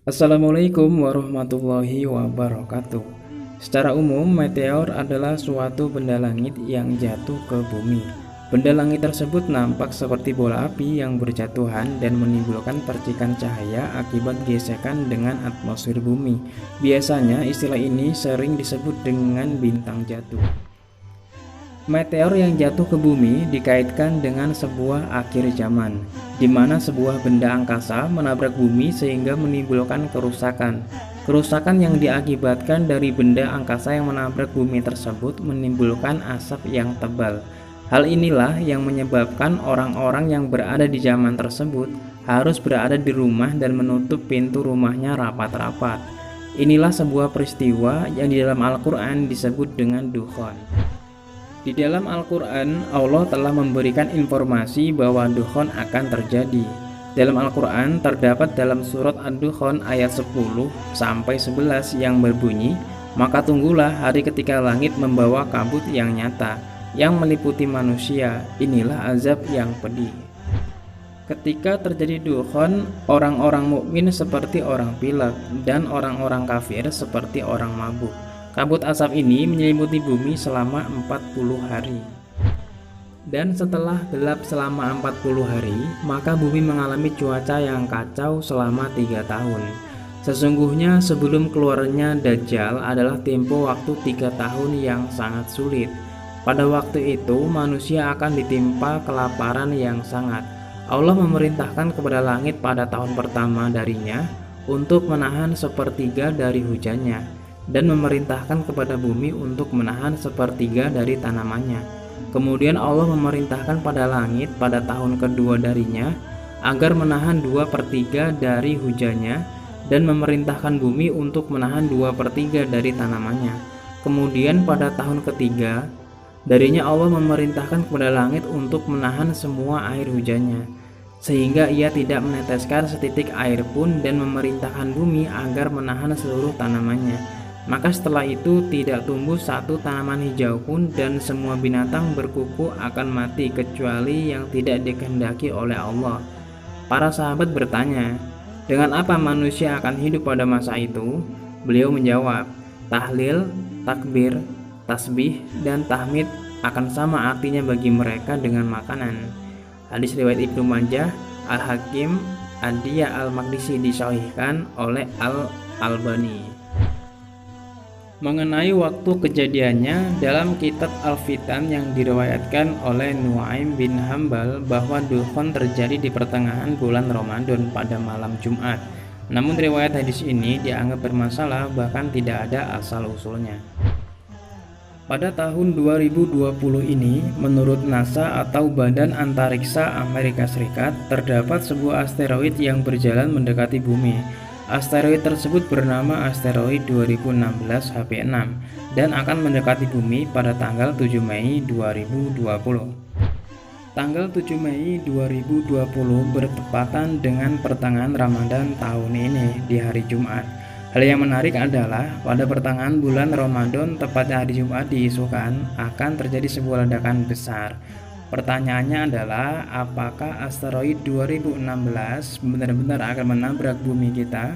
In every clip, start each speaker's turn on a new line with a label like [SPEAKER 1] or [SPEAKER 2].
[SPEAKER 1] Assalamualaikum warahmatullahi wabarakatuh. Secara umum, meteor adalah suatu benda langit yang jatuh ke bumi. Benda langit tersebut nampak seperti bola api yang berjatuhan dan menimbulkan percikan cahaya akibat gesekan dengan atmosfer bumi. Biasanya istilah ini sering disebut dengan bintang jatuh. Meteor yang jatuh ke bumi dikaitkan dengan sebuah akhir zaman, di mana sebuah benda angkasa menabrak bumi sehingga menimbulkan kerusakan. Kerusakan yang diakibatkan dari benda angkasa yang menabrak bumi tersebut menimbulkan asap yang tebal. Hal inilah yang menyebabkan orang-orang yang berada di zaman tersebut harus berada di rumah dan menutup pintu rumahnya rapat-rapat. Inilah sebuah peristiwa yang di dalam Al-Quran disebut dengan dukhan. Di dalam Al-Quran, Allah telah memberikan informasi bahwa dukhan akan terjadi. Dalam Al-Quran terdapat dalam surat Ad-Dukhan ayat 10-11 yang berbunyi, "Maka tunggulah hari ketika langit membawa kabut yang nyata, yang meliputi manusia, inilah azab yang pedih." Ketika terjadi dukhan, orang-orang mukmin seperti orang pilek dan orang-orang kafir seperti orang mabuk. Kabut asap ini menyelimuti bumi selama 40 hari. Dan setelah gelap selama 40 hari, maka bumi mengalami cuaca yang kacau selama 3 tahun. Sesungguhnya sebelum keluarnya Dajjal adalah tempo waktu 3 tahun yang sangat sulit. Pada waktu itu manusia akan ditimpa kelaparan yang sangat. Allah memerintahkan kepada langit pada tahun pertama darinya untuk menahan sepertiga dari hujannya, dan memerintahkan kepada bumi untuk menahan sepertiga dari tanamannya. Kemudian Allah memerintahkan pada langit pada tahun kedua darinya agar menahan 2/3 dari hujannya, dan memerintahkan bumi untuk menahan 2/3 dari tanamannya. Kemudian pada tahun ketiga darinya Allah memerintahkan kepada langit untuk menahan semua air hujannya, sehingga ia tidak meneteskan setitik air pun, dan memerintahkan bumi agar menahan seluruh tanamannya. Maka setelah itu tidak tumbuh satu tanaman hijau pun, dan semua binatang berkuku akan mati kecuali yang tidak dikehendaki oleh Allah. Para sahabat bertanya, "Dengan apa manusia akan hidup pada masa itu?" Beliau menjawab, "Tahlil, takbir, tasbih, dan tahmid akan sama artinya bagi mereka dengan makanan." Hadis riwayat Ibnu Majah, Al-Hakim, Ad-Diya Al-Maqdisi disahihkan oleh Al-Albani. Mengenai waktu kejadiannya, dalam kitab Al-Fitan yang diriwayatkan oleh Nuaim bin Hambal bahwa dukhan terjadi di pertengahan bulan Ramadan pada malam Jumat. Namun riwayat hadis ini dianggap bermasalah, bahkan tidak ada asal-usulnya. Pada tahun 2020 ini, menurut NASA atau Badan Antariksa Amerika Serikat, terdapat sebuah asteroid yang berjalan mendekati bumi. Asteroid tersebut bernama asteroid 2016 HP6 dan akan mendekati bumi pada tanggal 7 Mei 2020. Tanggal 7 Mei 2020 bertepatan dengan pertengahan Ramadan tahun ini di hari Jumat. Hal yang menarik adalah pada pertengahan bulan Ramadan, tepatnya hari Jumat, diisukan akan terjadi sebuah ledakan besar. Pertanyaannya adalah, apakah asteroid 2016 benar-benar akan menabrak bumi kita?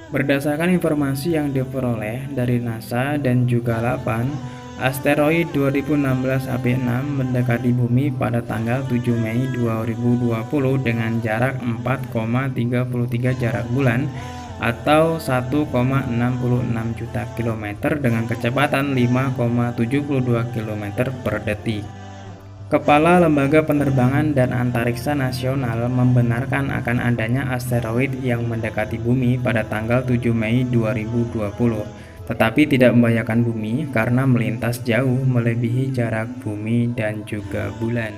[SPEAKER 1] Berdasarkan informasi yang diperoleh dari NASA dan juga LAPAN, asteroid 2016 HP6 mendekati bumi pada tanggal 7 Mei 2020 dengan jarak 4,33 jarak bulan atau 1,66 juta kilometer dengan kecepatan 5,72 km per detik. Kepala Lembaga Penerbangan dan Antariksa Nasional membenarkan akan adanya asteroid yang mendekati bumi pada tanggal 7 Mei 2020, tetapi tidak membahayakan bumi karena melintas jauh melebihi jarak bumi dan juga bulan.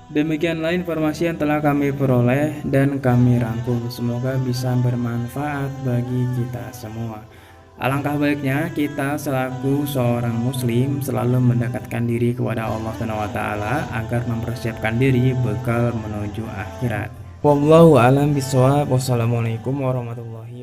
[SPEAKER 1] Demikianlah informasi yang telah kami peroleh dan kami rangkum. Semoga bisa bermanfaat bagi kita semua. Alangkah baiknya kita selaku seorang muslim selalu mendekatkan diri kepada Allah SWT agar mempersiapkan diri bekal menuju akhirat. Wallahu a'lam bishawab. Wassalamualaikum warahmatullahi wabarakatuh.